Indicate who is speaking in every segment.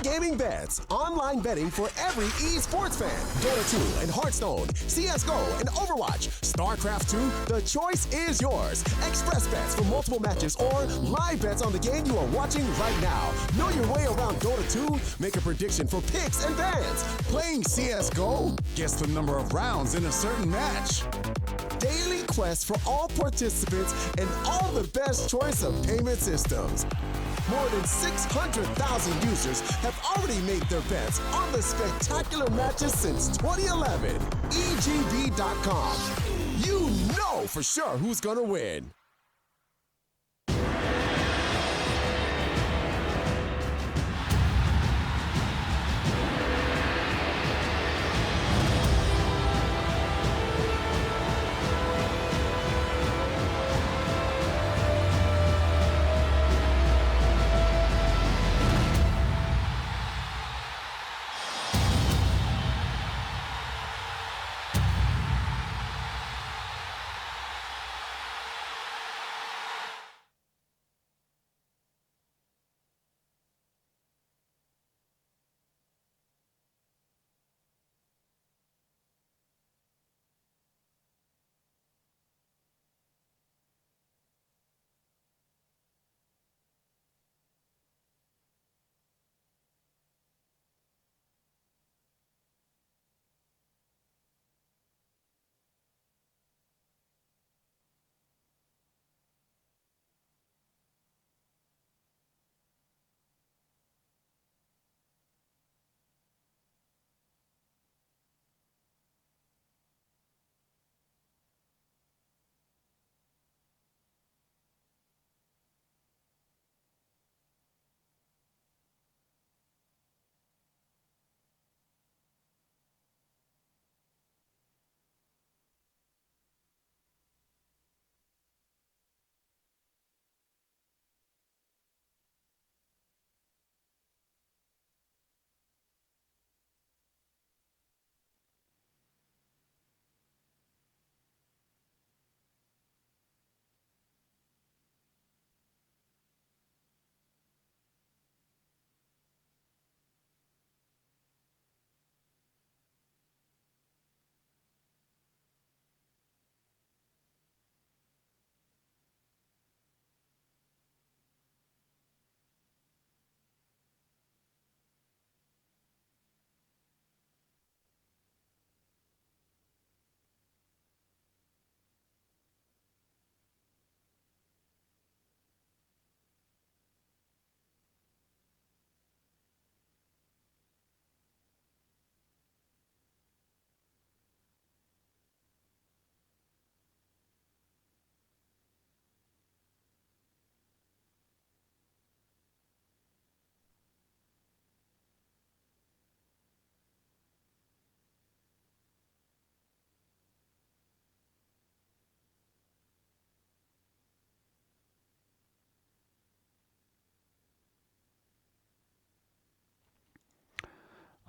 Speaker 1: gaming bets, online betting for every esports fan. Dota 2 and Hearthstone, CSGO and Overwatch, StarCraft 2, the choice is yours. Express bets for multiple matches or live bets on the game you are watching right now. Know your way around Dota 2? Make a prediction for picks and bans. Playing CSGO? Guess the number of rounds in a certain match. Daily quest for all participants and all the best choice of payment systems. More than 600,000 users have already made their bets on the spectacular matches since 2011. EGB.com. You know for sure who's gonna win.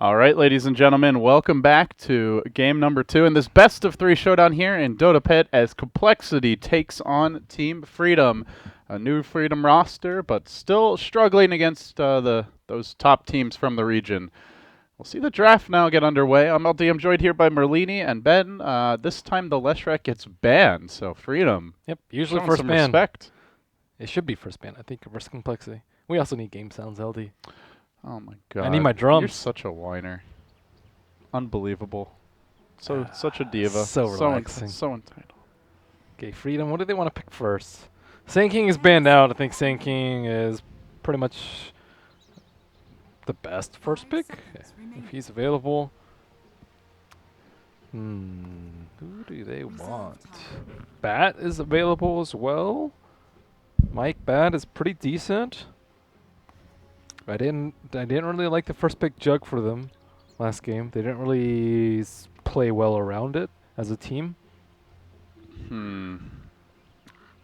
Speaker 2: All right, ladies and gentlemen, welcome back to game number 2 in this best of 3 showdown here in Dota Pit as compLexity takes on Team Freedom. A new Freedom roster, but still struggling against those top teams from the region. We'll see the draft now get underway. I'm LD. I'm joined here by Merlini and Ben. This time the Leshrac gets banned, so Freedom.
Speaker 3: Yep, usually
Speaker 2: first
Speaker 3: first ban.
Speaker 2: Respect.
Speaker 3: It should be first ban, I think, versus compLexity. We also need game sounds, LD.
Speaker 2: Oh my god.
Speaker 3: I need my drums.
Speaker 2: You're such a whiner. Unbelievable. Such a diva.
Speaker 3: So relaxing.
Speaker 2: So entitled.
Speaker 3: Okay, Freedom, what do they want to pick first? Sand King is banned out. I think Sand King is pretty much the best first pick, if he's available. Who do they want? Bat is available as well. Mike Bat is pretty decent. I didn't really like the first pick Jug for them last game. They didn't really play well around it as a team.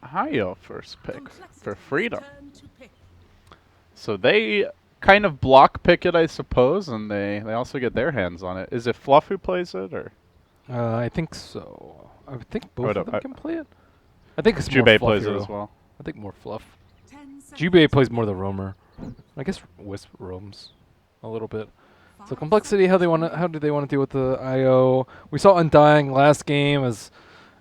Speaker 2: Hayo first pick for Freedom. So they kind of block pick it, I suppose, and they also get their hands on it. Is it Fluff who plays it, or?
Speaker 3: I think so. I think both
Speaker 2: Oh,
Speaker 3: of them can play it. I think it's more
Speaker 2: Jubei
Speaker 3: Fluff
Speaker 2: plays
Speaker 3: hero.
Speaker 2: it as well.
Speaker 3: I think more Fluff. Jubei plays more the roamer. I guess Wisp roams a little bit. So complexity, how do they want to deal with the IO? We saw Undying last game as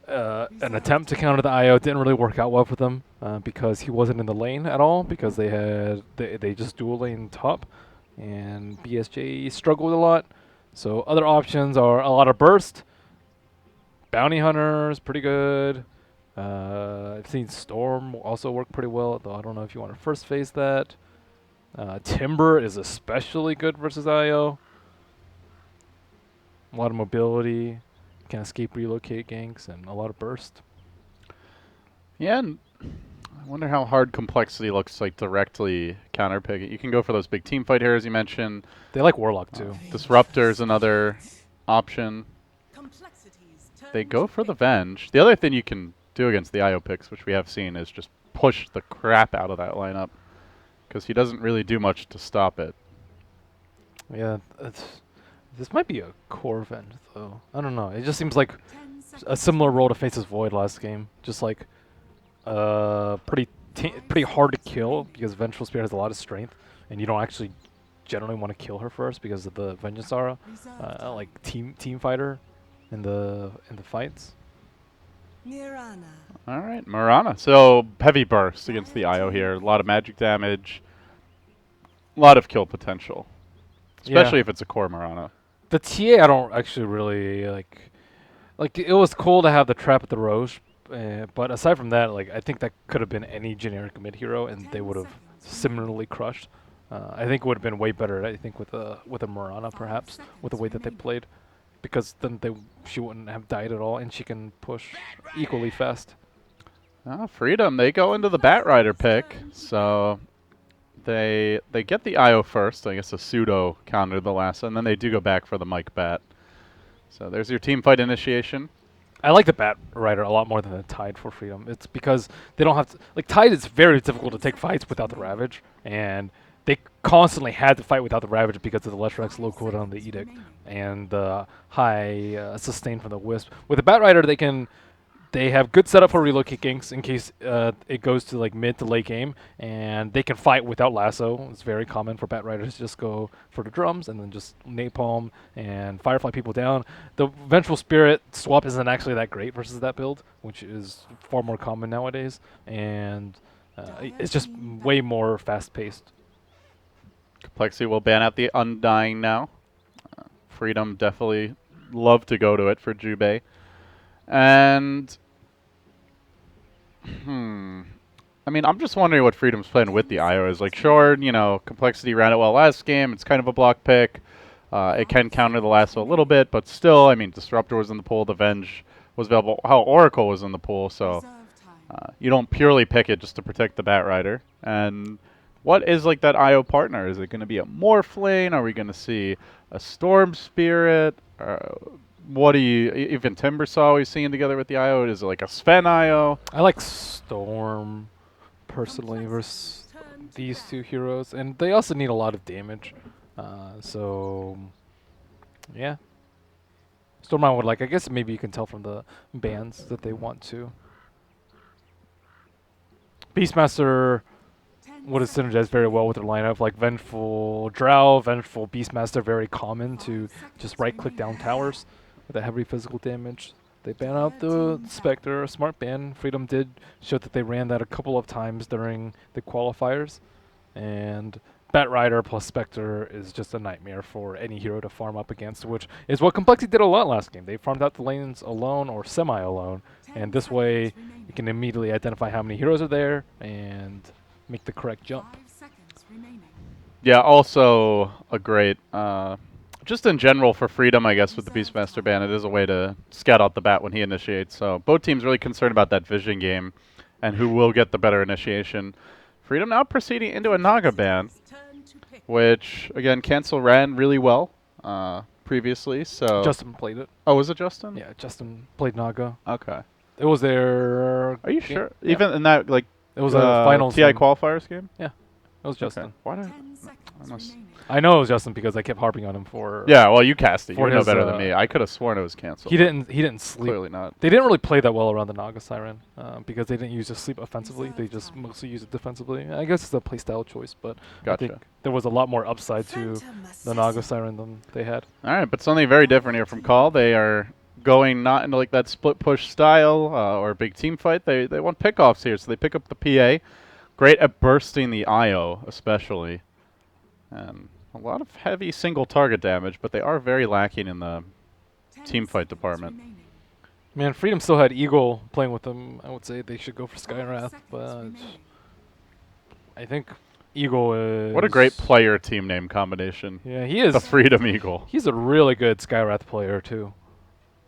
Speaker 3: an attempt to counter the IO. It didn't really work out well for them because he wasn't in the lane at all because they just dual lane top, and BSJ struggled a lot. So other options are a lot of burst. Bounty Hunters, pretty good. I've seen Storm also work pretty well, though I don't know if you want to first phase that. Timber is especially good versus IO. A lot of mobility, can escape relocate ganks, and a lot of burst.
Speaker 2: Yeah, and I wonder how hard complexity looks like directly counterpick it. You can go for those big team fight heroes you mentioned.
Speaker 3: They like Warlock too.
Speaker 2: Disruptor is another option. They go for the Venge. The other thing you can do against the IO picks, which we have seen, is just push the crap out of that lineup. Because he doesn't really do much to stop it.
Speaker 3: Yeah, this might be a core Venge, though. I don't know. It just seems like a similar role to Face's Void last game. Just like pretty hard to kill because Vengeful Spirit has a lot of strength, and you don't actually generally want to kill her first because of the Vengeance Aura, like team fighter in the fights.
Speaker 2: All right, Mirana. So heavy burst against the IO here. A lot of magic damage. A lot of kill potential. Especially if it's a core Mirana.
Speaker 3: The TA I don't actually really like. Like, it was cool to have the trap at the Roche, but aside from that, like, I think that could have been any generic mid hero, and they would have similarly crushed. I think it would have been way better, I think, with a Mirana, perhaps, with the way that they played. Because then she wouldn't have died at all, and she can push equally fast.
Speaker 2: Freedom, they go into the Batrider pick, so they get the IO first, I guess a pseudo counter the last, and then they do go back for the Mike Bat. So there's your team fight initiation.
Speaker 3: I like the Batrider a lot more than the Tide for Freedom. It's because they don't have to... Like, Tide is very difficult to take fights without the Ravage, and they constantly had to fight without the Ravage because of the Leshrax low cooldown on the Edict and the high sustain from the Wisp. With the Batrider, they have good setup for relocate ganks in case it goes to like mid to late game, and they can fight without lasso. It's very common for Batriders to just go for the drums and then just napalm and firefly people down. The Vengeful Spirit swap isn't actually that great versus that build, which is far more common nowadays, and it's just way more fast-paced.
Speaker 2: Complexity will ban out the Undying now. Freedom definitely love to go to it for Jubei. And I mean, I'm just wondering what Freedom's plan with the IO is. Like, sure, you know, Complexity ran it well last game. It's kind of a block pick. It can counter the lasso a little bit, but still, I mean, Disruptor was in the pool. The Venge was available. How Oracle was in the pool, so you don't purely pick it just to protect the Batrider. And what is like that IO partner? Is it going to be a Morphlane? Are we going to see a Storm Spirit? What do you... Even Timbersaw we've seen together with the IO. Is it like a Sven IO?
Speaker 3: I like Storm, personally, versus these two heroes. And they also need a lot of damage. So, yeah. Storm I would like. I guess maybe you can tell from the bans that they want to. Beastmaster would have synergized very well with their lineup, like Vengeful Drow, Vengeful Beastmaster, very common to just right-click down towers with that heavy physical damage. They ban out the Spectre, a smart ban. Freedom did show that they ran that a couple of times during the qualifiers, and Batrider plus Spectre is just a nightmare for any hero to farm up against, which is what Complexity did a lot last game. They farmed out the lanes alone or semi-alone, and this way you can immediately identify how many heroes are there and make the correct jump.
Speaker 2: Yeah, also a great, just in general for Freedom, I guess, with the Beastmaster ban, it is a way to scout out the bat when he initiates. So both teams really concerned about that vision game and who will get the better initiation. Freedom now proceeding into a Naga ban, which, again, Cancel ran really well previously. So
Speaker 3: Justin played it.
Speaker 2: Oh, was it Justin?
Speaker 3: Yeah, Justin played Naga.
Speaker 2: Okay.
Speaker 3: It was their...
Speaker 2: Are you sure?
Speaker 3: Yeah.
Speaker 2: Even in that, like,
Speaker 3: it was a finals
Speaker 2: TI qualifiers game?
Speaker 3: Yeah, it was Justin.
Speaker 2: Okay. Why did
Speaker 3: I know it was Justin because I kept harping on him for.
Speaker 2: Yeah, well, you cast it. You
Speaker 3: for
Speaker 2: know
Speaker 3: his,
Speaker 2: better than me. I could have sworn it was canceled.
Speaker 3: He didn't sleep.
Speaker 2: Clearly not.
Speaker 3: They didn't really play that well around the Naga Siren because they didn't use the sleep offensively. They just mostly use it defensively. I guess it's a playstyle choice, but
Speaker 2: Gotcha.
Speaker 3: I think there was a lot more upside to the Naga Siren than they had.
Speaker 2: All right, but something very different here from Call. They are going not into like that split push style or a big team fight. They want pickoffs here, so they pick up the PA. Great at bursting the IO, especially. A lot of heavy single target damage, but they are very lacking in the team fight department.
Speaker 3: Man, Freedom still had Eagle playing with them. I would say they should go for Skywrath, but I think Eagle is...
Speaker 2: What a great player team name combination.
Speaker 3: Yeah, he is.
Speaker 2: The Freedom Eagle.
Speaker 3: He's a really good Skywrath player, too.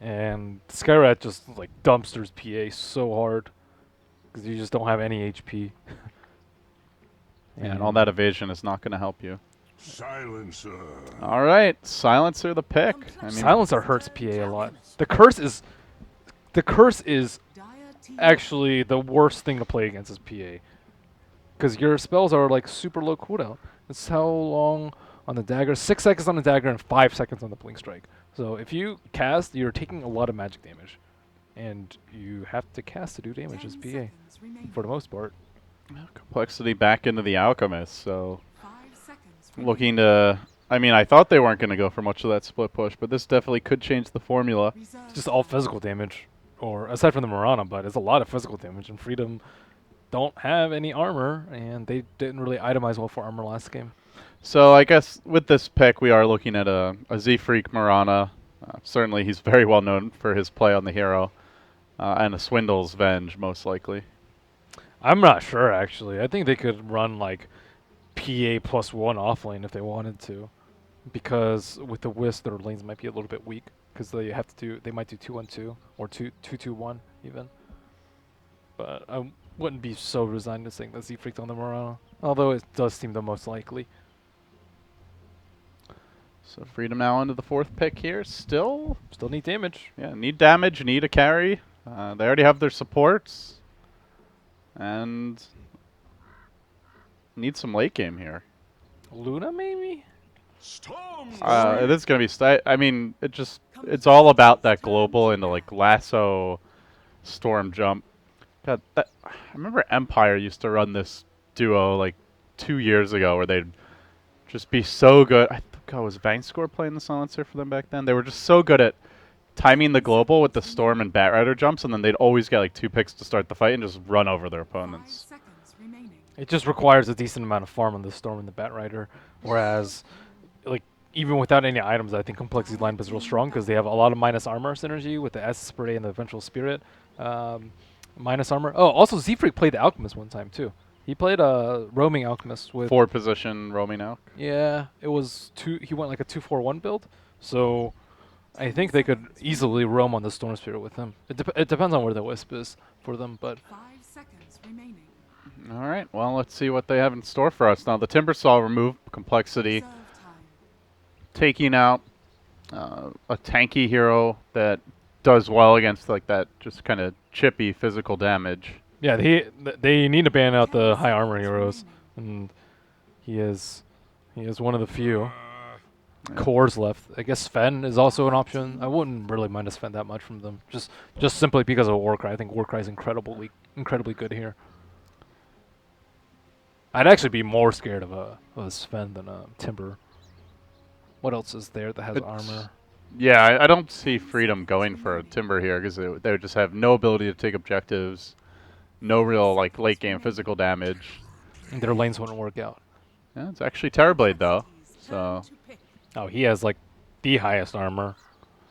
Speaker 3: And Skywrath just like dumpsters PA so hard because you just don't have any HP.
Speaker 2: And all that evasion is not going to help you.
Speaker 4: Silencer.
Speaker 2: All right, Silencer the pick. I mean,
Speaker 3: Silencer hurts PA a lot. The curse is actually the worst thing to play against is PA. Because your spells are like super low cooldown. It's how long on the dagger? 6 seconds on the dagger and 5 seconds on the blink strike. So if you cast, you're taking a lot of magic damage. And you have to cast to do damage as PA, for the most part.
Speaker 2: compLexity back into the Alchemist, so looking to... I mean, I thought they weren't going to go for much of that split push, but this definitely could change the formula.
Speaker 3: It's just all physical damage, or aside from the Mirana, but it's a lot of physical damage. And Freedom don't have any armor, and they didn't really itemize well for armor last game.
Speaker 2: So I guess with this pick, we are looking at a Z-Freak Mirana. Certainly he's very well known for his play on the hero, and a Swindle's Venge, most likely.
Speaker 3: I'm not sure, actually. I think they could run, like, PA +1 offlane if they wanted to. Because with the Wisp, their lanes might be a little bit weak. Because they might do 2-1-2, or 2-2-1 even. But I wouldn't be so resigned to saying that Z-Freaked on the Mirana. Although it does seem the most likely.
Speaker 2: So Freedom now into the 4th pick here. Still
Speaker 3: need damage.
Speaker 2: Yeah, need damage, need a carry. They already have their supports. And need some late game here.
Speaker 3: Luna, maybe?
Speaker 2: It is going to be... I mean, it's all about that global into, like, lasso storm jump. God, I remember Empire used to run this duo, like, 2 years ago, where they'd just be so good. I think was Vangscore playing the Silencer for them back then? They were just so good at timing the global with the Storm and Batrider jumps, and then they'd always get like 2 picks to start the fight and just run over their opponents.
Speaker 3: It just requires a decent amount of farm on the Storm and the Batrider, whereas like even without any items, I think compLexity lineup is real strong because they have a lot of minus armor synergy with the Spray and the Vengeful Spirit. Minus armor. Oh, also Z-Freak played the Alchemist one time too. He played a roaming Alchemist with
Speaker 2: 4-position roaming Alch.
Speaker 3: Yeah, it was he went like a 2-4-1 build, so I think they could easily roam on the Storm Spirit with him. It depends on where the Wisp is for them, but...
Speaker 5: 5 seconds remaining.
Speaker 2: All right, well, let's see what they have in store for us. Now, the Timbersaw remove compLexity, taking out a tanky hero that does well against like that just kind of chippy physical damage.
Speaker 3: Yeah, they need to ban out the high armor heroes, and he is one of the few cores left. I guess Sven is also an option. I wouldn't really mind a Sven that much from them, just simply because of Warcry. I think Warcry is incredibly good here. I'd actually be more scared of a Sven than a Timber. What else is there that has armor?
Speaker 2: Yeah, I don't see Freedom going for a Timber here because they would just have no ability to take objectives. No real like late game physical damage.
Speaker 3: And their lanes wouldn't work out.
Speaker 2: Yeah, it's actually Terrorblade though. So
Speaker 3: oh, he has like the highest armor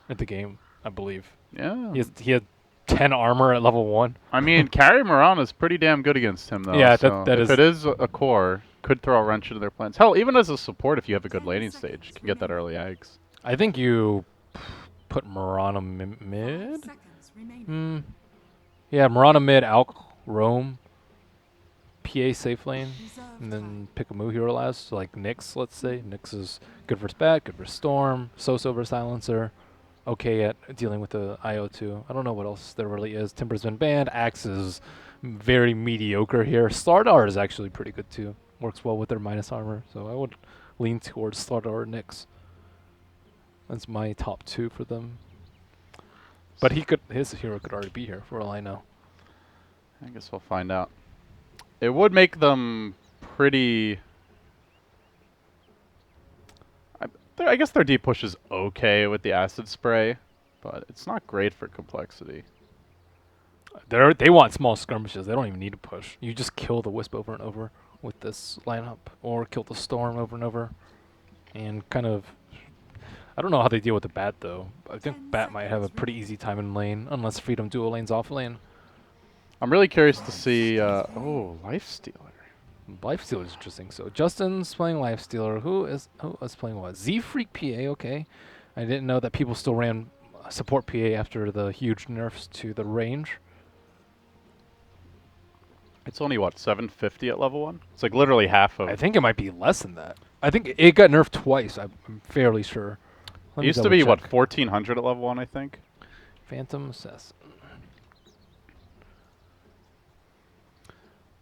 Speaker 3: in the game, I believe.
Speaker 2: Yeah.
Speaker 3: He had 10 armor at level 1.
Speaker 2: I mean, Carry Moran is pretty damn good against him though.
Speaker 3: Yeah,
Speaker 2: so
Speaker 3: that
Speaker 2: if it is a core, could throw a wrench into their plans. Hell, even as a support, if you have a good laning stage, you can get that early eggs.
Speaker 3: I think you put Murana mid. Yeah, Murana mid, Alk, Roam, PA safe lane, and then pick a Moo hero last, so like Nyx, let's say. Nyx is good for Spat, good for Storm, so-so for Silencer, okay at dealing with the IO2. I don't know what else there really is. Timber's been banned, Axe is very mediocre here. Stardar is actually pretty good too. works well with their minus armor. So I would lean towards Slaughter or Nyx. That's my top 2 for them. But his hero could already be here for all I know.
Speaker 2: I guess we'll find out. It would make them pretty... I guess their deep push is okay with the acid spray, but it's not great for complexity.
Speaker 3: They want small skirmishes. They don't even need to push. You just kill the Wisp over and over with this lineup, or kill the Storm over and over, and kind of... I don't know how they deal with the Bat, though. I think Bat might have a pretty easy time in lane, unless Freedom dual lanes off lane.
Speaker 2: I'm really curious to see... oh, Lifestealer.
Speaker 3: Lifestealer is interesting. So Justin's playing Lifestealer. Who is playing what? Z-Freak PA, okay. I didn't know that people still ran support PA after the huge nerfs to the range.
Speaker 2: It's only, what, 750 at level 1? It's like literally half of...
Speaker 3: I think it might be less than that. I think it got nerfed twice, I'm fairly sure.
Speaker 2: It used to be, what, 1400 at level 1, I think?
Speaker 3: Phantom Assassin.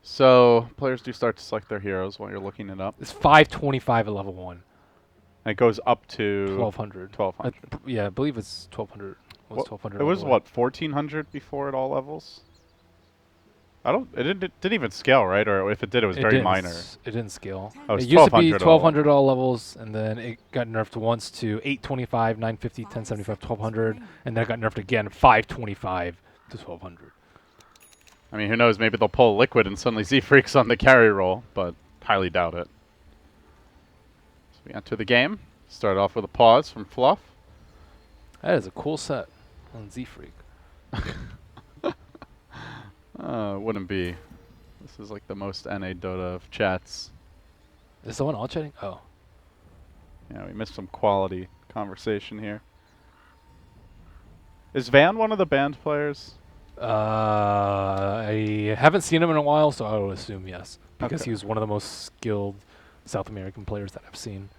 Speaker 2: So, players do start to select their heroes while you're looking it up.
Speaker 3: It's 525 at level 1.
Speaker 2: And it goes up to...
Speaker 3: 1200.
Speaker 2: 1200.
Speaker 3: Yeah, I believe it's 1200.
Speaker 2: What,
Speaker 3: 1200
Speaker 2: it was,
Speaker 3: level
Speaker 2: what, 1400 before at all levels? It didn't even scale, right? Or if it did, it was very minor.
Speaker 3: It didn't scale.
Speaker 2: Oh,
Speaker 3: it used to be
Speaker 2: 1200
Speaker 3: 1200 all levels, and then it got nerfed once to 825, 950, 1075, 1200, and then it got nerfed again 525 to 1200.
Speaker 2: I mean, who knows? Maybe they'll pull Liquid and suddenly Z-Freak's on the carry roll, but highly doubt it. So we enter the game. Start off with a pause from Fluff.
Speaker 3: That is a cool set on Z-Freak.
Speaker 2: Wouldn't be. This is like the most NA Dota of chats.
Speaker 3: Is someone all chatting? Oh.
Speaker 2: Yeah, we missed some quality conversation here. Is Van one of the band players?
Speaker 3: I haven't seen him in a while, so I would assume yes, because
Speaker 2: Okay.
Speaker 3: he was one of the most skilled South American players that I've seen.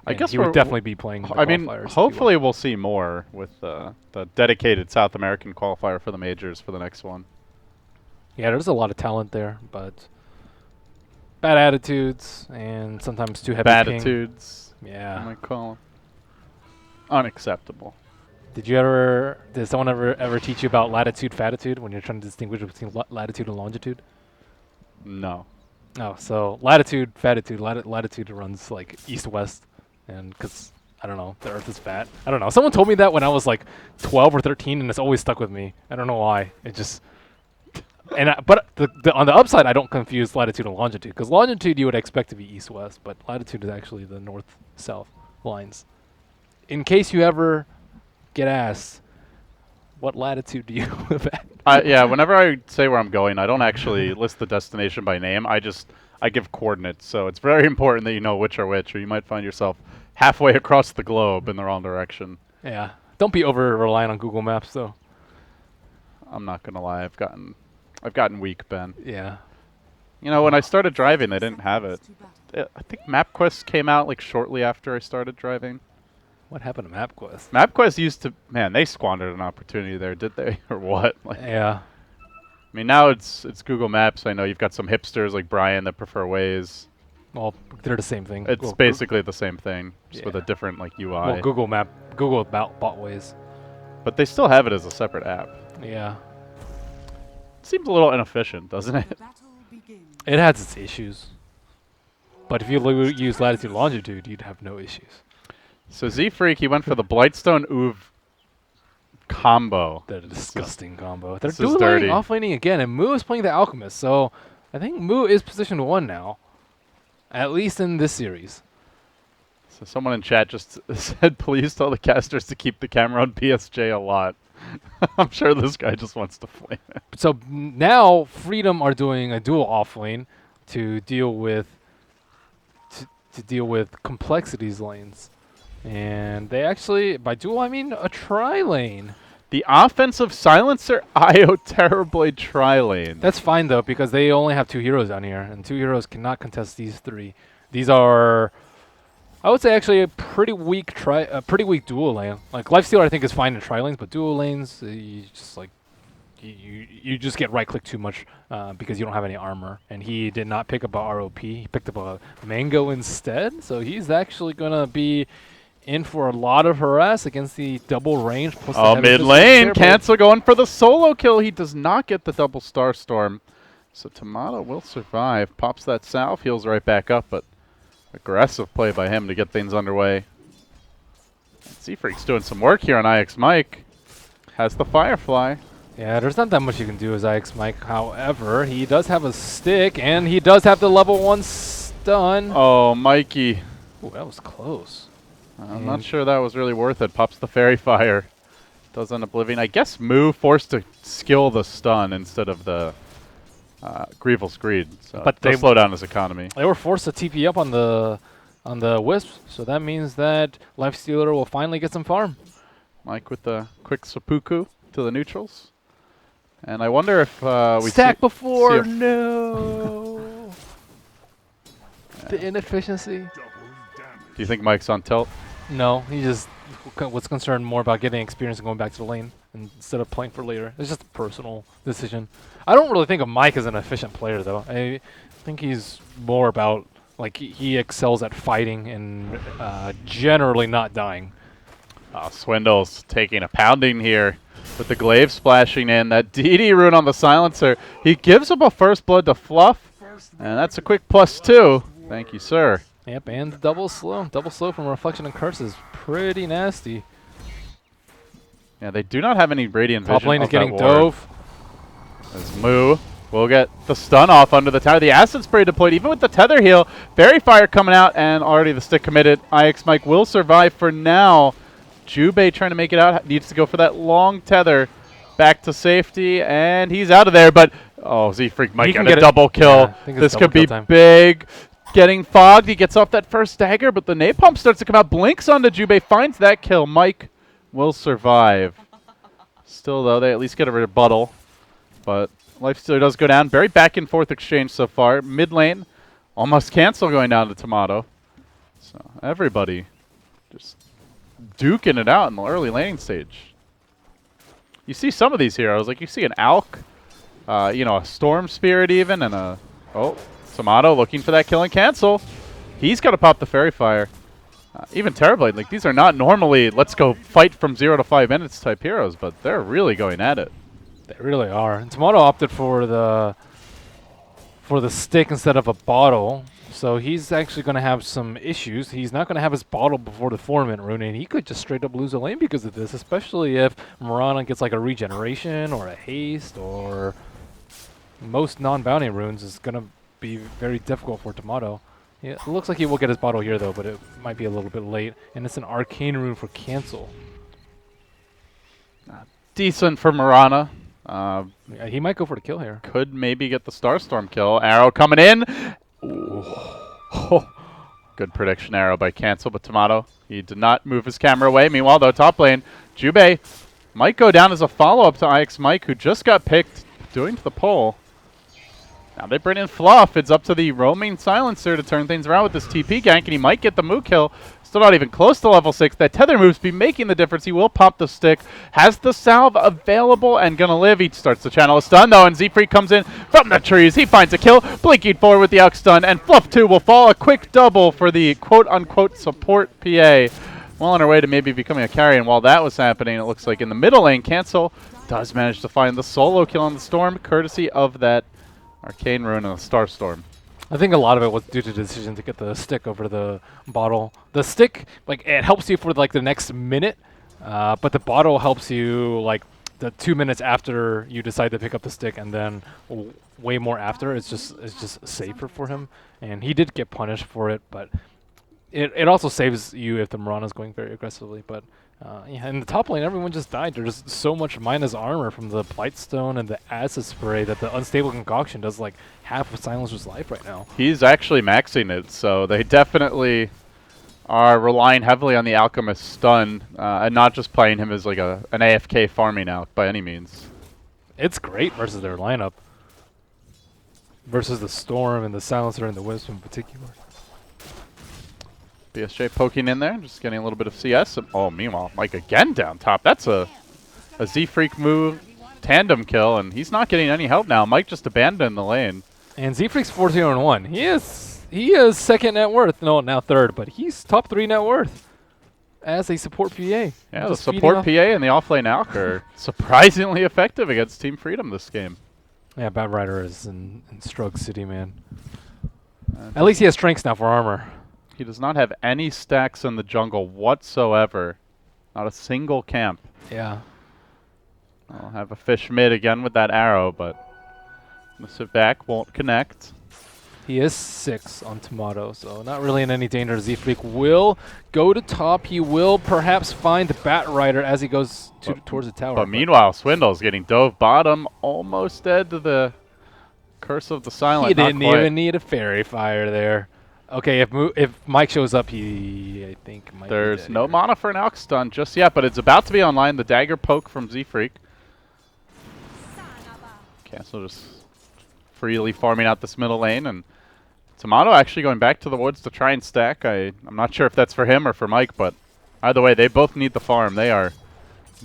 Speaker 2: I guess
Speaker 3: he would definitely be playing the
Speaker 2: I mean,
Speaker 3: qualifiers if he
Speaker 2: hopefully
Speaker 3: won.
Speaker 2: we'll see more with the dedicated South American qualifier for the majors for the next one.
Speaker 3: Yeah, there's a lot of talent there, but bad attitudes and sometimes too heavy ping.
Speaker 2: Attitudes, I
Speaker 3: Yeah.
Speaker 2: might call them. Unacceptable.
Speaker 3: Did someone ever teach you about latitude, fatitude when you're trying to distinguish between latitude and longitude?
Speaker 2: No.
Speaker 3: No, so latitude, fatitude, latitude runs like east-west, and because, I don't know, the Earth is fat. I don't know. Someone told me that when I was like 12 or 13, and it's always stuck with me. I don't know why. It just... But on the upside, I don't confuse latitude and longitude, because longitude you would expect to be east-west, but latitude is actually the north-south lines. In case you ever get asked, what latitude do you live at?
Speaker 2: Yeah, whenever I say where I'm going, I don't actually list the destination by name. I give coordinates. So it's very important that you know which are which, or you might find yourself halfway across the globe in the wrong direction.
Speaker 3: Yeah. Don't be over-reliant on Google Maps, though.
Speaker 2: I'm not going to lie. I've gotten weak, Ben.
Speaker 3: Yeah.
Speaker 2: You know, when I started driving, they didn't have it. I think MapQuest came out like shortly after I started driving.
Speaker 3: What happened to MapQuest?
Speaker 2: MapQuest used to... Man, they squandered an opportunity there, did they? Or what? Like,
Speaker 3: Yeah.
Speaker 2: I mean, now it's Google Maps. I know you've got some hipsters like Brian that prefer Waze.
Speaker 3: Well, they're the same thing.
Speaker 2: It's basically the same thing, just with a
Speaker 3: Yeah.
Speaker 2: different like UI.
Speaker 3: Well, Google bought Waze.
Speaker 2: But they still have it as a separate app.
Speaker 3: Yeah.
Speaker 2: Seems a little inefficient, doesn't it?
Speaker 3: It has its issues. But if you use latitude longitude, you'd have no issues.
Speaker 2: So Z-Freak, he went for the Blightstone Uv combo.
Speaker 3: They're a disgusting combo. They're
Speaker 2: this is
Speaker 3: dual
Speaker 2: dirty.
Speaker 3: laning, off laning again, and Moo is playing the Alchemist, so I think Moo is position 1 now. At least in this series.
Speaker 2: So someone in chat just said, please tell the casters to keep the camera on PSJ a lot. I'm sure this guy just wants to flame it.
Speaker 3: So now Freedom are doing a dual off lane to deal with complexities lanes. And they actually, by dual I mean a tri-lane.
Speaker 2: The offensive silencer IO Terrorblade tri-lane.
Speaker 3: That's fine though, because they only have 2 heroes down here, and 2 heroes cannot contest these 3. These are, I would say, actually a pretty weak dual lane. Like Lifestealer, I think is fine in tri lanes, but dual lanes, you just like you just get right-click too much because you don't have any armor. And he did not pick up a ROP. He picked up a Mango instead. So he's actually going to be in for a lot of harass against the double range. Plus
Speaker 2: Oh,
Speaker 3: the
Speaker 2: mid lane. Cancel going for the solo kill. He does not get the double Star Storm. So Tomato will survive. Pops that salve, heals right back up, but aggressive play by him to get things underway. Z-Freak's doing some work here on IX Mike. Has the Firefly.
Speaker 3: Yeah, there's not that much you can do as IX Mike. However, he does have a stick, and he does have the level 1 stun.
Speaker 2: Oh, Mikey.
Speaker 3: Ooh, that was close.
Speaker 2: I'm not sure that was really worth it. Pops the Fairy Fire. Does end up living. I guess Moo forced to skill the stun instead of the Grievel's Greed. So
Speaker 3: But they
Speaker 2: slow down his economy.
Speaker 3: They were forced to TP up on the Wisp, so that means that Lifestealer will finally get some farm.
Speaker 2: Mike with the quick seppuku to the neutrals. And I wonder if we
Speaker 3: Stack before,
Speaker 2: see
Speaker 3: no. The inefficiency.
Speaker 2: Do you think Mike's on tilt?
Speaker 3: No, he just was concerned more about getting experience and going back to the lane instead of playing for later. It's just a personal decision. I don't really think of Mike as an efficient player, though. I think he's more about, like, he excels at fighting and generally not dying.
Speaker 2: Swindle's taking a pounding here with the glaive splashing in. That DD rune on the silencer. He gives up a first blood to Fluff, and that's a quick +2. Thank you, sir.
Speaker 3: Yep, and the double slow. Double slow from Reflection and Curse is pretty nasty.
Speaker 2: Yeah, they do not have any Radiant Vision.
Speaker 3: Top lane is
Speaker 2: of that
Speaker 3: getting
Speaker 2: ward.
Speaker 3: dove.
Speaker 2: As Moo will get the stun off under the tower. The Acid Spray deployed, even with the Tether heal. Fairy Fire coming out, and already the stick committed. IX Mike will survive for now. Jubei trying to make it out. Needs to go for that long tether. Back to safety, and he's out of there. But, oh, Z-Freak might get a double kill.
Speaker 3: Yeah,
Speaker 2: this could be big. Getting fogged. He gets off that first dagger, but the napalm starts to come out. Blinks onto Jubei. Finds that kill. Mike will survive. Still, though, they at least get a rebuttal. But Lifestealer does go down. Very back and forth exchange so far. Mid lane, almost cancel going down to Tomato. So everybody just duking it out in the early laning stage. You see some of these heroes, like you see an Alk, you know, a Storm Spirit even, and a Tomato looking for that kill and cancel. He's got to pop the Fairy Fire. Even Terrorblade, like these are not normally let's go fight from 0 to 5 minutes type heroes, but they're really going at it.
Speaker 3: They really are. And Tomato opted for the stick instead of a bottle, so he's actually going to have some issues. He's not going to have his bottle before the 4-minute rune, and he could just straight up lose a lane because of this, especially if Mirana gets like a regeneration or a haste, or most non-bounty runes is going to be very difficult for Tomato. Yeah, it looks like he will get his bottle here though, but it might be a little bit late, and it's an arcane rune for cancel.
Speaker 2: Decent for Mirana.
Speaker 3: Yeah, he might go for the kill here.
Speaker 2: Could maybe get the Starstorm kill. Arrow coming in. Good prediction arrow by Cancel, but Tomato, he did not move his camera away. Meanwhile, though, top lane, Jubei might go down as a follow-up to IX Mike, who just got picked, doing to the pole. Now they bring in Fluff. It's up to the roaming silencer to turn things around with this TP gank, and he might get the Moo kill. Still not even close to level 6. That tether moves be making the difference. He will pop the stick. Has the salve available and gonna live. He starts to channel a stun though, and Z-Freak comes in from the trees. He finds a kill, blinking forward with the Alk stun, and Fluff 2 will fall. A quick double for the quote-unquote support PA. Well on her way to maybe becoming a carry, and while that was happening, it looks like in the middle lane, Cancel does manage to find the solo kill on the Storm, courtesy of that Arcane Rune and a Starstorm.
Speaker 3: I think a lot of it was due to the decision to get the stick over the bottle. The stick, like, it helps you for like the next minute, but the bottle helps you like the 2 minutes after you decide to pick up the stick, and then way more after. It's just safer for him, and he did get punished for it, but it also saves you if the Mirana's going very aggressively. But yeah, in the top lane, everyone just died. There's so much minus armor from the Blightstone and the Acid Spray that the Unstable Concoction does like half of Silencer's life right now.
Speaker 2: He's actually maxing it, so they definitely are relying heavily on the Alchemist stun, and not just playing him as like an AFK farming out by any means.
Speaker 3: It's great versus their lineup. Versus the Storm and the Silencer and the Wisp in particular.
Speaker 2: BSJ poking in there, just getting a little bit of CS. Oh, meanwhile, Mike again down top. That's a Z-Freak move tandem kill, and he's not getting any help now. Mike just abandoned the lane.
Speaker 3: And Z-Freak's 4-0-1. He is second net worth. No, now third, but he's top 3 net worth as a support PA.
Speaker 2: Yeah, the support PA and the off-lane Alk are surprisingly effective against Team Freedom this game.
Speaker 3: Yeah, Bad Rider is in Strug City, man. At least he has strengths now for armor.
Speaker 2: He does not have any stacks in the jungle whatsoever. Not a single camp.
Speaker 3: Yeah.
Speaker 2: I'll have a fish mid again with that arrow, but the sit back won't connect.
Speaker 3: He is 6 on Tomato, so not really in any danger. Z-Freak will go to top. He will perhaps find the Bat Rider as he goes towards the tower.
Speaker 2: But meanwhile, Swindle's getting dove bottom, almost dead to the Curse of the Silent.
Speaker 3: He didn't even need a Fairy Fire there. Okay, if Mike shows up, I think might
Speaker 2: There's
Speaker 3: be
Speaker 2: no
Speaker 3: here.
Speaker 2: mana for an Alk stun just yet, but it's about to be online. The dagger poke from Z-Freak. Cancel just freely farming out this middle lane, and Tomato actually going back to the woods to try and stack. I'm not sure if that's for him or for Mike, but either way, they both need the farm. They are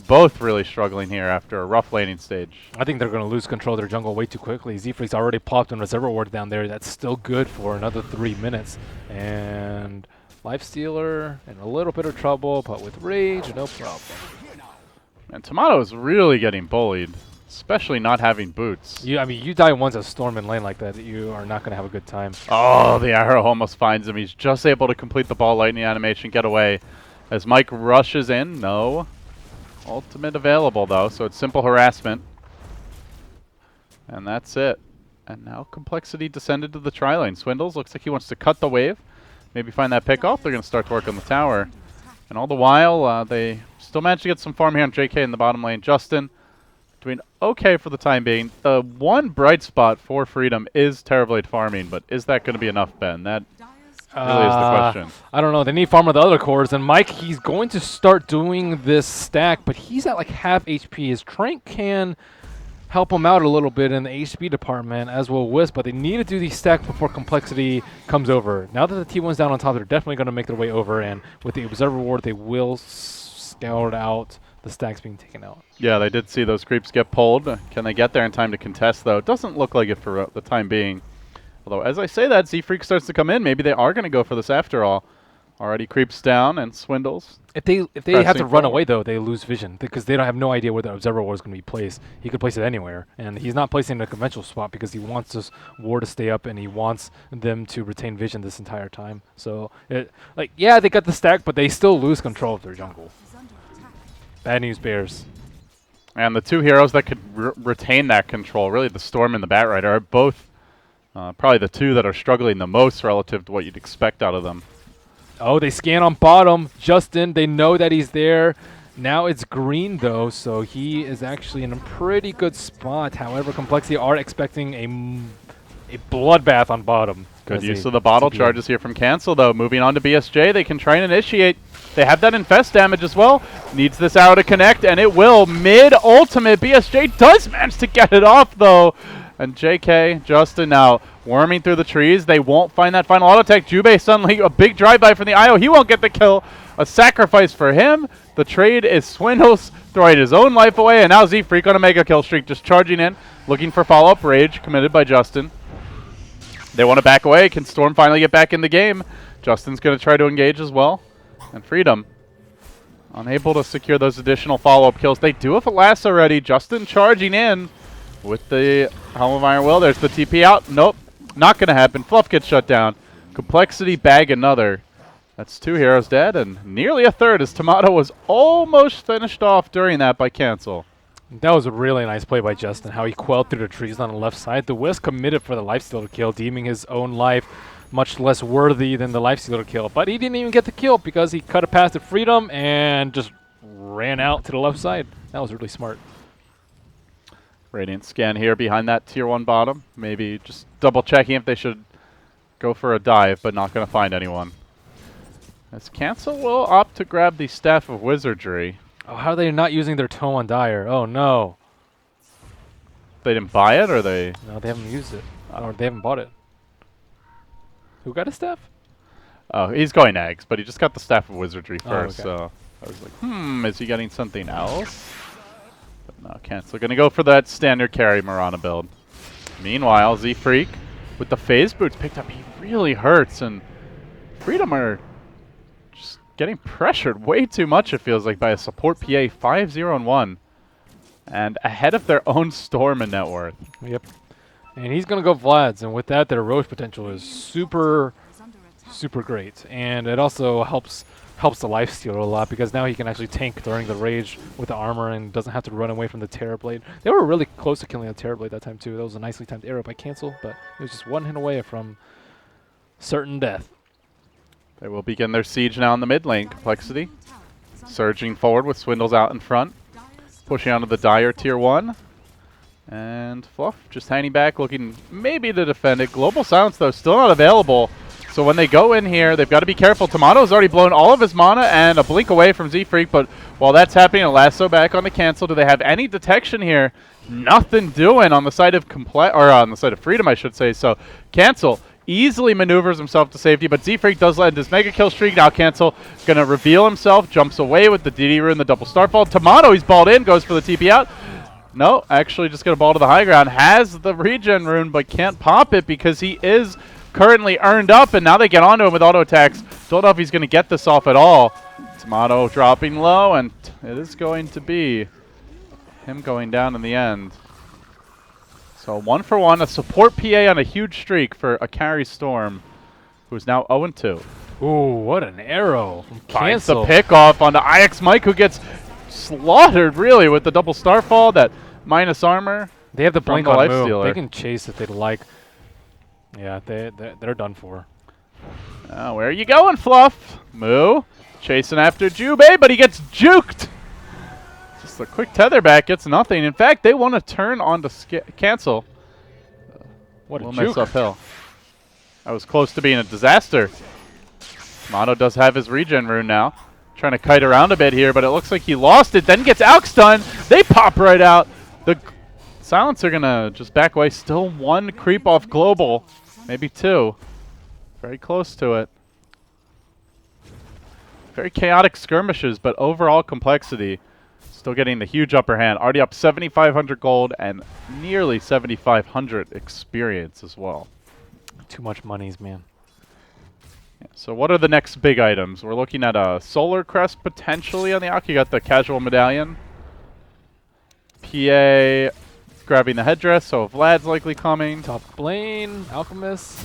Speaker 2: both really struggling here after a rough laning stage.
Speaker 3: I think they're going to lose control of their jungle way too quickly. Z-Freak's already popped a Reservoir Ward down there. That's still good for another 3 minutes. And Lifestealer in a little bit of trouble, but with Rage, no problem.
Speaker 2: And Tomato is really getting bullied, especially not having boots.
Speaker 3: I mean, you die once a Storm in lane like that, you are not going to have a good time.
Speaker 2: Oh, the arrow almost finds him. He's just able to complete the ball lightning animation, get away. As Mike rushes in, no ultimate available though, so it's simple harassment. And that's it. And now compLexity descended to the tri-lane. Swindles looks like he wants to cut the wave, maybe find that pick off. They're going to start to work on the tower. And all the while, they still manage to get some farm here on JK in the bottom lane. Justin doing okay for the time being. The one bright spot for Freedom is Terrorblade farming, but is that going to be enough, Ben? That really is the question.
Speaker 3: I don't know. They need farm with the other cores. And Mike, he's going to start doing this stack, but he's at like half HP. His Trank can help him out a little bit in the HP department, as will Wisp, but they need to do these stacks before compLexity comes over. Now that the T1's down on top, they're definitely going to make their way over, and with the Observer Ward, they will scout out the stacks being taken out. Yeah,
Speaker 2: they did see those creeps get pulled. Can they get there in time to contest, though? It doesn't look like it for the time being. Although, as I say that, Z-Freak starts to come in. Maybe they are going to go for this after all. Already creeps down and Swindles.
Speaker 3: If they have to run away, though, they lose vision because they don't have no idea where the Observer Ward is going to be placed. He could place it anywhere, and he's not placing it in a conventional spot because he wants this ward to stay up and he wants them to retain vision this entire time. So, yeah, they got the stack, but they still lose control of their jungle. Bad news, Bears.
Speaker 2: And the two heroes that could retain that control, really the Storm and the Bat Rider, are both probably the two that are struggling the most relative to what you'd expect out of them.
Speaker 3: Oh, they scan on bottom. Justin, they know that he's there. Now it's green, though, so he is actually in a pretty good spot. However, compLexity are expecting a bloodbath on bottom.
Speaker 2: Good use of the bottle charges here from Cancel, though. Moving on to BSJ, they can try and initiate. They have that infest damage as well. Needs this arrow to connect, and it will. Mid-ultimate, BSJ does manage to get it off, though. And JK, Justin now worming through the trees. They won't find that final auto attack. Jubei suddenly a big drive-by from the IO. He won't get the kill. A sacrifice for him. The trade is Swindles throwing his own life away. And now Z-Freak on a mega kill streak, just charging in, looking for follow-up rage committed by Justin. They want to back away. Can Storm finally get back in the game? Justin's going to try to engage as well. And Freedom unable to secure those additional follow-up kills. They do have a last already. Justin charging in with the Helm of Iron Will. There's the TP out. Nope, not going to happen. Fluff gets shut down. compLexity bag another. That's two heroes dead and nearly a third as Tomato was almost finished off during that by Cancel.
Speaker 3: That was a really nice play by Justin, how he quelled through the trees on the left side. The Wisp committed for the lifesteal kill, deeming his own life much less worthy than the lifesteal kill. But he didn't even get the kill because he cut it past the Freedom and just ran out to the left side. That was really smart.
Speaker 2: Radiant scan here behind that tier 1 bottom. Maybe just double checking if they should go for a dive, but not going to find anyone. As Cancel will opt to grab the Staff of Wizardry.
Speaker 3: Oh, how are they not using their Tome on Dire? Oh, no.
Speaker 2: They didn't buy it, or they...
Speaker 3: No, they haven't used it. Or they haven't bought it. Who got a staff?
Speaker 2: Oh, he's going eggs, but he just got the Staff of Wizardry first,
Speaker 3: okay.
Speaker 2: so I was like, is he getting something else? But No, cancel. Gonna go for that standard carry Mirana build. Meanwhile, Z-Freak with the phase boots picked up. He really hurts, and Freedom are just getting pressured way too much, it feels like, by a support PA 5-0-1. And ahead of their own Storm in net worth.
Speaker 3: Yep. And he's going to go Vlad's, and with that, their Roche potential is super great. And it also helps the lifesteal a lot, because now he can actually tank during the rage with the armor and doesn't have to run away from the Terrorblade. They were really close to killing the Terrorblade that time, too. That was a nicely timed arrow by Cancel, but it was just one hit away from certain death.
Speaker 2: They will begin their siege now in the mid lane. compLexity surging forward with Swindles out in front. Pushing onto the Dire tier 1. And Fluff just hanging back, looking maybe to defend it. Global Silence, though, still not available. So when they go in here, they've got to be careful. Tomato's already blown all of his mana and a blink away from Z-Freak. But while that's happening, a lasso back on the cancel. Do they have any detection here? Nothing doing on the side of on the side of Freedom, I should say. So cancel easily maneuvers himself to safety, but Z-Freak does land his mega kill streak. Now cancel gonna reveal himself, jumps away with the DD rune, the double starfall. Tomato, he's balled in, goes for the TP out. No, actually just gonna ball to the high ground. Has the regen rune, but can't pop it because he is currently earned up, and now they get onto him with auto attacks. Don't know if he's gonna get this off at all. Tomato dropping low, and it is going to be him going down in the end. So 1-for-1, a support PA on a huge streak for a carry Storm, who's now 0-2.
Speaker 3: Ooh, what an arrow from
Speaker 2: Finds the
Speaker 3: Cancel.
Speaker 2: pick-off onto IX Mike, who gets slaughtered, really, with the double starfall, that minus armor.
Speaker 3: They have the blink
Speaker 2: the
Speaker 3: on
Speaker 2: Lifestealer.
Speaker 3: move. They can chase if they'd like. Yeah, they're done for.
Speaker 2: Where are you going, Fluff? Moo, chasing after Jubei, but he gets juked. Just a quick tether back, gets nothing. In fact, they want to turn on to cancel.
Speaker 3: What a
Speaker 2: We'll
Speaker 3: juke.
Speaker 2: miss uphill. That was close to being a disaster. Mono does have his regen rune now. Trying to kite around a bit here, but it looks like he lost it. Then gets outstunned. They pop right out. The Silence are going to just back away. Still one creep off Global. Maybe two. Very close to it. Very chaotic skirmishes, but overall compLexity still getting the huge upper hand. Already up 7,500 gold and nearly 7,500 experience as well.
Speaker 3: Too much monies, man.
Speaker 2: Yeah, so what are the next big items? We're looking at a Solar Crest potentially on the Ak. You got the Casual Medallion. PA grabbing the headdress, so Vlad's likely coming.
Speaker 3: Top lane, Alchemist.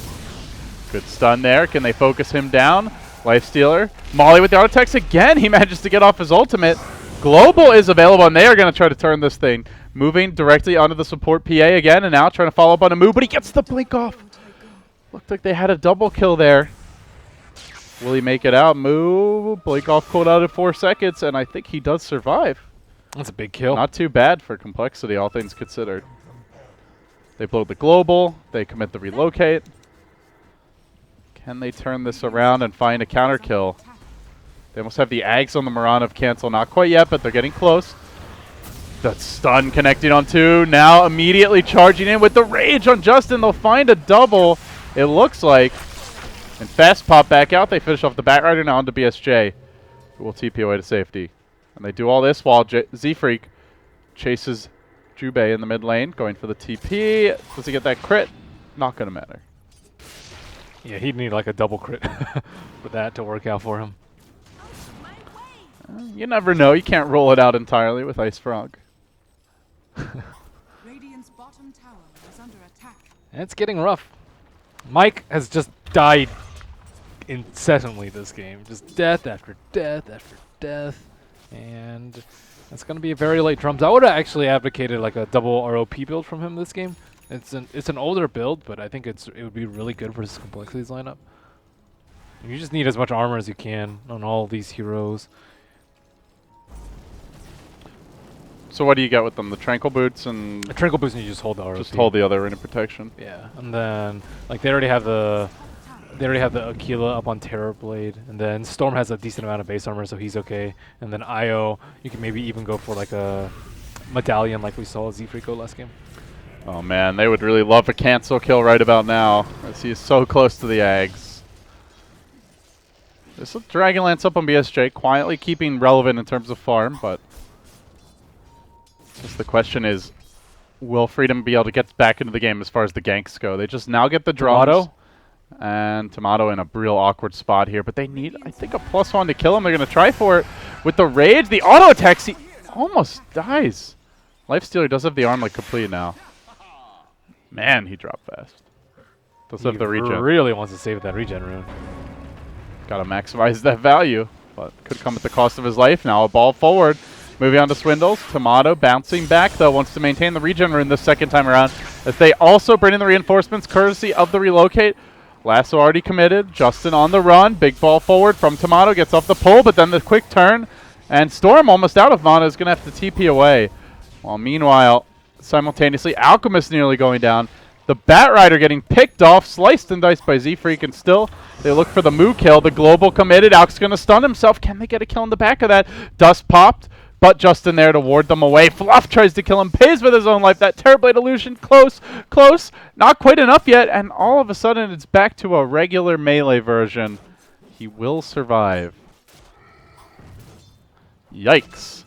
Speaker 2: Good stun there. Can they focus him down? Lifestealer. Molly with the auto attacks again. He manages to get off his ultimate. Global is available, and they are going to try to turn this thing. Moving directly onto the support PA again, and now trying to follow up on a move, but he gets the blink off. Looked like they had a double kill there. Will he make it out? Move. Blink off cooldown in 4 seconds, and I think he does survive.
Speaker 3: That's a big kill.
Speaker 2: Not too bad for compLexity, all things considered. They blow the global. They commit the relocate. Can they turn this around and find a counter kill? They almost have the Ags on the Mirana of cancel. Not quite yet, but they're getting close. That stun connecting on two. Now immediately charging in with the rage on Justin. They'll find a double, it looks like. And fast pop back out. They finish off the Batrider now onto BSJ, who will TP away to safety. And they do all this while Z-Freak chases Jubei in the mid lane, going for the TP. Does he get that crit? Not going to matter.
Speaker 3: Yeah, he'd need like a double crit for that to work out for him.
Speaker 2: You never know. You can't roll it out entirely with Ice Frog.
Speaker 4: Radiant's bottom tower is under attack.
Speaker 3: And it's getting rough. Mike has just died incessantly this game. Just death after death after death. And that's going to be a very late drums. I would have actually advocated like a double ROP build from him this game. It's an older build, but I think it would be really good for his compLexity's lineup. And you just need as much armor as you can on all these heroes.
Speaker 2: So what do you get with them? The Tranquil Boots and
Speaker 3: A Tranquil Boost and you just hold the ROP.
Speaker 2: just hold the other Ring of Protection?
Speaker 3: Yeah, and then like they already have the Aquila up on Terrorblade, and then Storm has a decent amount of base armor, so he's okay. And then Io, you can maybe even go for like a Medallion like we saw Z-Freak go last game.
Speaker 2: Oh man, they would really love a cancel kill right about now, as he is so close to the Ags. This Dragonlance up on BSJ, quietly keeping relevant in terms of farm, but Guess the question is, will Freedom be able to get back into the game as far as the ganks go? They just now get the drums.
Speaker 3: Tomato?
Speaker 2: And Tomato in a real awkward spot here, but they need, I think, a +1 to kill him. They're going to try for it with the rage. The auto attacks, he almost dies. Lifestealer does have the arm like complete now. Man, he dropped fast. Does have the regen.
Speaker 3: Really wants to save that regen rune.
Speaker 2: Got to maximize that value, but could come at the cost of his life. Now a ball forward. Moving on to Swindles. Tomato bouncing back, though, wants to maintain the regen rune this second time around, as they also bring in the reinforcements courtesy of the relocate. Lasso already committed. Justin on the run. Big ball forward from Tomato. Gets off the pull, but then the quick turn. And Storm almost out of mana is going to have to TP away. While meanwhile, simultaneously, Alchemist nearly going down. The Bat Rider getting picked off, sliced and diced by Z-Freak, and still they look for the Moo kill. The Global committed. Alk's going to stun himself. Can they get a kill in the back of that? Dust popped, but Justin there to ward them away. Fluff tries to kill him, pays with his own life. That Terrorblade illusion, close, not quite enough yet, and all of a sudden it's back to a regular melee version. He will survive. Yikes.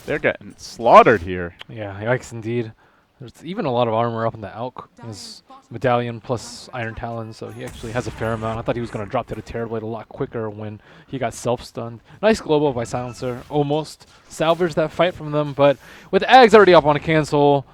Speaker 2: They're getting slaughtered here.
Speaker 3: Yeah, yikes indeed. There's even a lot of armor up in the Alk. His medallion plus Iron Talon, so he actually has a fair amount. I thought he was going to drop to the Terrorblade a lot quicker when he got self-stunned. Nice global by Silencer. Almost salvaged that fight from them, but with Ags already up on a cancel,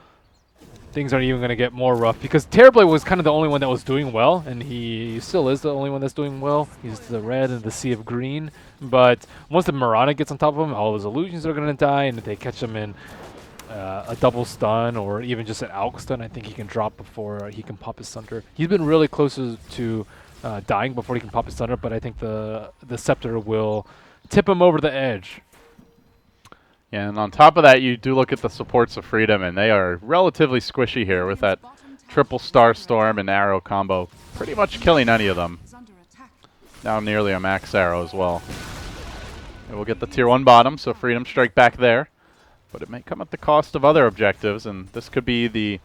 Speaker 3: things aren't even going to get more rough, because Terrorblade was kind of the only one that was doing well, and he still is the only one that's doing well. He's the red and the sea of green, but once the Mirana gets on top of him, all his illusions are going to die, and if they catch him in a double stun or even just an Alk stun, I think he can drop before he can pop his Thunder. He's been really close to dying before he can pop his Thunder, but I think the Scepter will tip him over the edge.
Speaker 2: Yeah, and on top of that, you do look at the supports of Freedom, and they are relatively squishy here with that triple Star Storm and Arrow combo, pretty much killing any of them. Now nearly a max Arrow as well. And we'll get the tier 1 bottom, so Freedom strike back there. But it may come at the cost of other objectives, and this could be the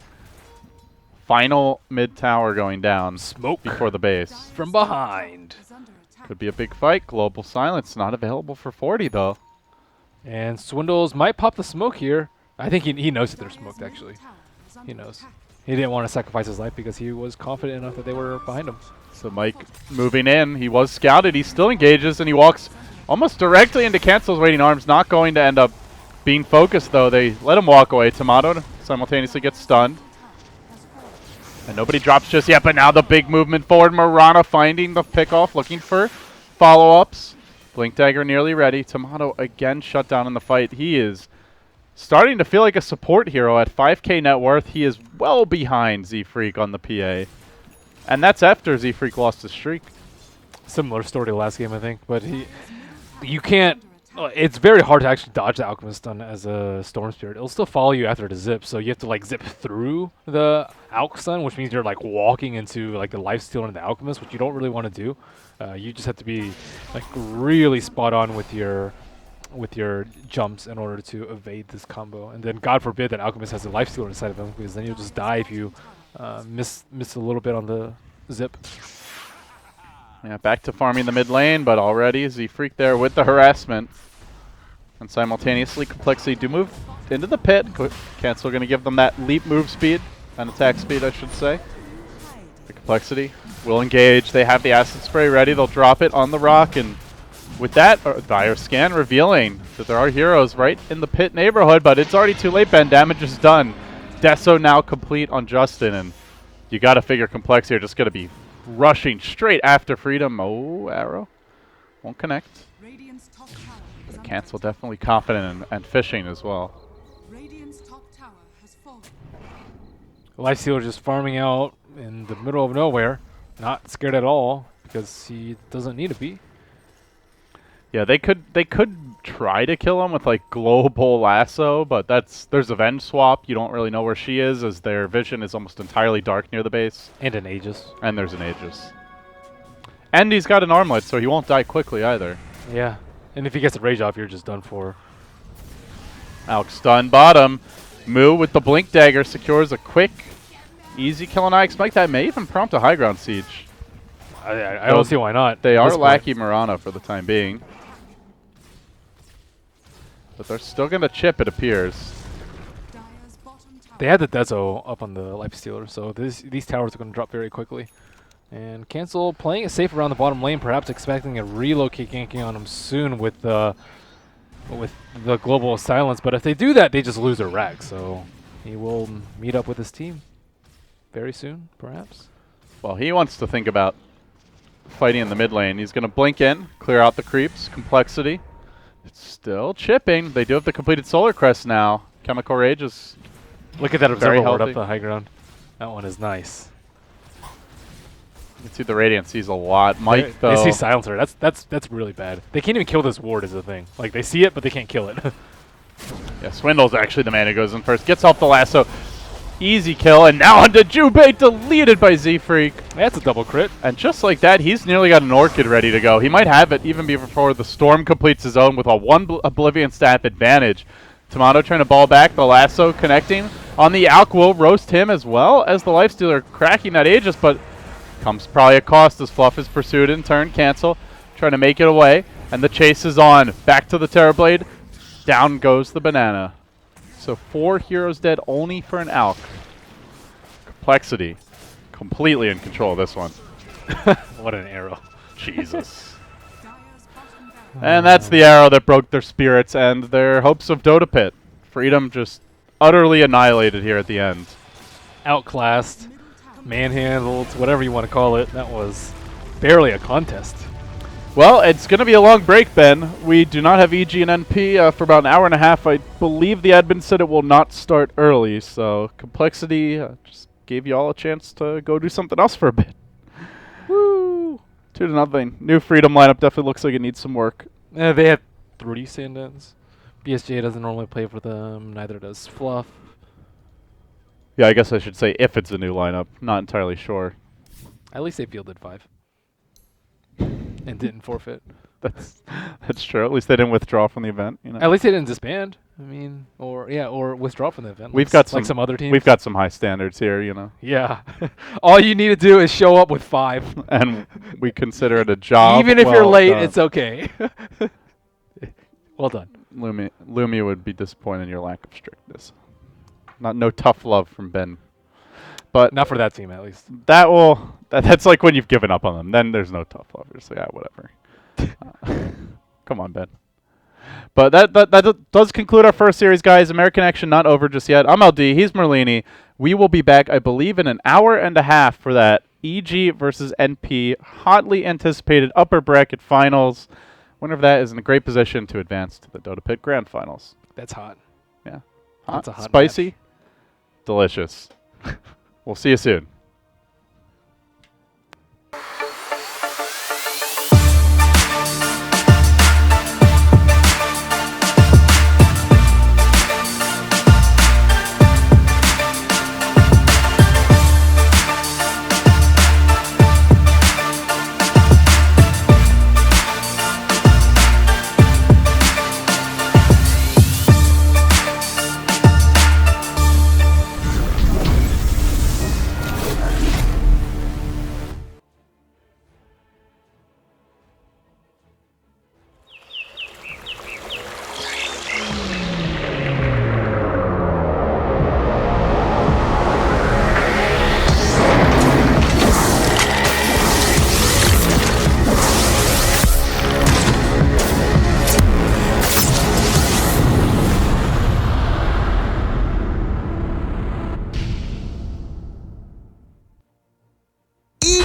Speaker 2: final mid tower going down.
Speaker 3: Smoke
Speaker 2: before the base.
Speaker 3: From behind.
Speaker 2: Could be a big fight. Global Silence not available for 40, though.
Speaker 3: And Swindles might pop the smoke here. I think he knows that they're smoked, actually. He knows. He didn't want to sacrifice his life because he was confident enough that they were behind him.
Speaker 2: So Mike moving in. He was scouted. He still engages, and he walks almost directly into Cancel's Waiting Arms. Not going to end up being focused, though. They let him walk away. Tomato simultaneously gets stunned. And nobody drops just yet, but now the big movement forward. Mirana finding the pickoff, looking for follow-ups. Blink Dagger nearly ready. Tomato again shut down in the fight. He is starting to feel like a support hero at 5k net worth. He is well behind Z-Freak on the PA. And that's after Z-Freak lost his streak.
Speaker 3: Similar story to last game, I think. But you can't... It's very hard to actually dodge the Alchemist stun as a Storm Spirit. It'll still follow you after the zip, so you have to like zip through the Alch stun, which means you're like walking into like the lifesteal and the Alchemist, which you don't really want to do. You just have to be like really spot on with your jumps in order to evade this combo. And then God forbid that Alchemist has a lifestealer inside of him, because then you'll just die if you miss a little bit on the zip.
Speaker 2: Yeah, back to farming the mid lane, but already Z-Freak there with the harassment. And simultaneously, compLexity do move into the pit. Cancel going to give them that leap move speed, and attack speed, I should say. The compLexity will engage. They have the acid spray ready. They'll drop it on the rock, and with that, Dire Scan revealing that there are heroes right in the pit neighborhood, but it's already too late, Ben. Damage is done. Deso now complete on Justin, and you got to figure compLexity are just going to be rushing straight after Freedom. Oh, Arrow. Won't connect. But Cancel definitely confident and fishing as well.
Speaker 3: Lifestealer just farming out in the middle of nowhere. Not scared at all, because he doesn't need to be.
Speaker 2: Yeah, they could try to kill him with like global lasso, but there's a Venge swap. You don't really know where she is, as their vision is almost entirely dark near the base.
Speaker 3: And an Aegis.
Speaker 2: And there's an Aegis. And he's got an armlet, so he won't die quickly either.
Speaker 3: Yeah. And if he gets a rage off, you're just done for.
Speaker 2: Alk stun bottom. Moo with the Blink Dagger secures a quick, easy kill, and I expect that may even prompt a high ground siege.
Speaker 3: I don't see why not.
Speaker 2: They are lacking Mirana for the time being. But they're still going to chip, it appears.
Speaker 3: They had the Dezo up on the Lifestealer, so these towers are going to drop very quickly. And Cancel playing it safe around the bottom lane, perhaps expecting a relocate ganking on him soon with the global silence. But if they do that, they just lose their rack. So he will meet up with his team very soon, perhaps.
Speaker 2: Well, he wants to think about fighting in the mid lane. He's going to blink in, clear out the creeps. compLexity. It's still chipping. They do have the completed Solar Crest now. Chemical Rage is
Speaker 3: Look at that
Speaker 2: very
Speaker 3: Observer Ward
Speaker 2: healthy.
Speaker 3: up the high ground. That one is nice.
Speaker 2: You can see the Radiant sees a lot. Mike, though.
Speaker 3: They see Silencer. That's really bad. They can't even kill this ward is the thing. Like, they see it, but they can't kill it.
Speaker 2: Yeah, Swindle's actually the man who goes in first. Gets off the lasso. Easy kill, and now onto Jubei, deleted by Z-Freak.
Speaker 3: That's a double crit.
Speaker 2: And just like that, he's nearly got an Orchid ready to go. He might have it even before the Storm completes his own with a 1 Oblivion staff advantage. Tomato trying to ball back, the lasso connecting on the Alk will roast him as well as the Lifestealer cracking that Aegis, but comes probably a cost as Fluff is pursued in turn. Cancel, trying to make it away, and the chase is on. Back to the Terrorblade, down goes the banana. So 4 heroes dead only for an Alk. compLexity, completely in control of this one.
Speaker 3: What an arrow.
Speaker 2: Jesus. And that's the arrow that broke their spirits and their hopes of Dota Pit. Freedom just utterly annihilated here at the end.
Speaker 3: Outclassed, manhandled, whatever you want to call it. That was barely a contest.
Speaker 2: Well, it's going to be a long break, Ben. We do not have EG and NP for about an hour and a half. I believe the admin said it will not start early, so compLexity just gave you all a chance to go do something else for a bit. Woo! 2-0. New Freedom lineup definitely looks like it needs some work.
Speaker 3: They have 3 stand-ins. BSJ doesn't normally play for them, neither does Fluff.
Speaker 2: Yeah, I guess I should say if it's a new lineup. Not entirely sure.
Speaker 3: At least they fielded 5. And didn't forfeit.
Speaker 2: That's true. At least they didn't withdraw from the event. You know?
Speaker 3: At least they didn't disband. I mean, or withdraw from the event.
Speaker 2: We've got
Speaker 3: like some other teams.
Speaker 2: We've got some high standards here, you know.
Speaker 3: Yeah. All you need to do is show up with 5.
Speaker 2: And we consider it a job.
Speaker 3: Even if you're
Speaker 2: well
Speaker 3: late,
Speaker 2: done.
Speaker 3: it's okay. Well done.
Speaker 2: Lumi would be disappointed in your lack of strictness. No tough love from Ben. But
Speaker 3: Not for that team, at least.
Speaker 2: that's like when you've given up on them. Then there's no tough love. You're just like, whatever. Come on, Ben. But that does conclude our first series, guys. American action not over just yet. I'm LD. He's Merlini. We will be back, I believe, in an hour and a half for that EG versus NP hotly anticipated upper bracket finals. Winner of that is in a great position to advance to the Dota Pit Grand Finals.
Speaker 3: That's hot.
Speaker 2: Yeah.
Speaker 3: That's a hot
Speaker 2: Spicy.
Speaker 3: match.
Speaker 2: Delicious. We'll see you soon.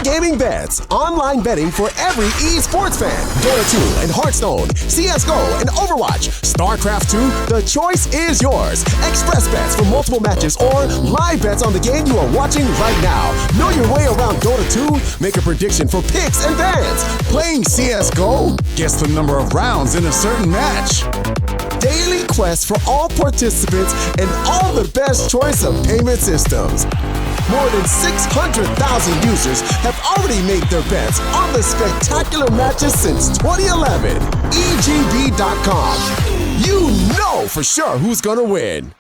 Speaker 1: Gaming Bets, online betting for every esports fan. Dota 2 and Hearthstone, CSGO and Overwatch, StarCraft 2, the choice is yours. Express bets for multiple matches or live bets on the game you are watching right now. Know your way around Dota 2? Make a prediction for picks and bans. Playing CSGO? Guess the number of rounds in a certain match. Daily quests for all participants and all the best choice of payment systems. More than 600,000 users have already made their bets on the spectacular matches since 2011. EGB.com. You know for sure who's gonna win.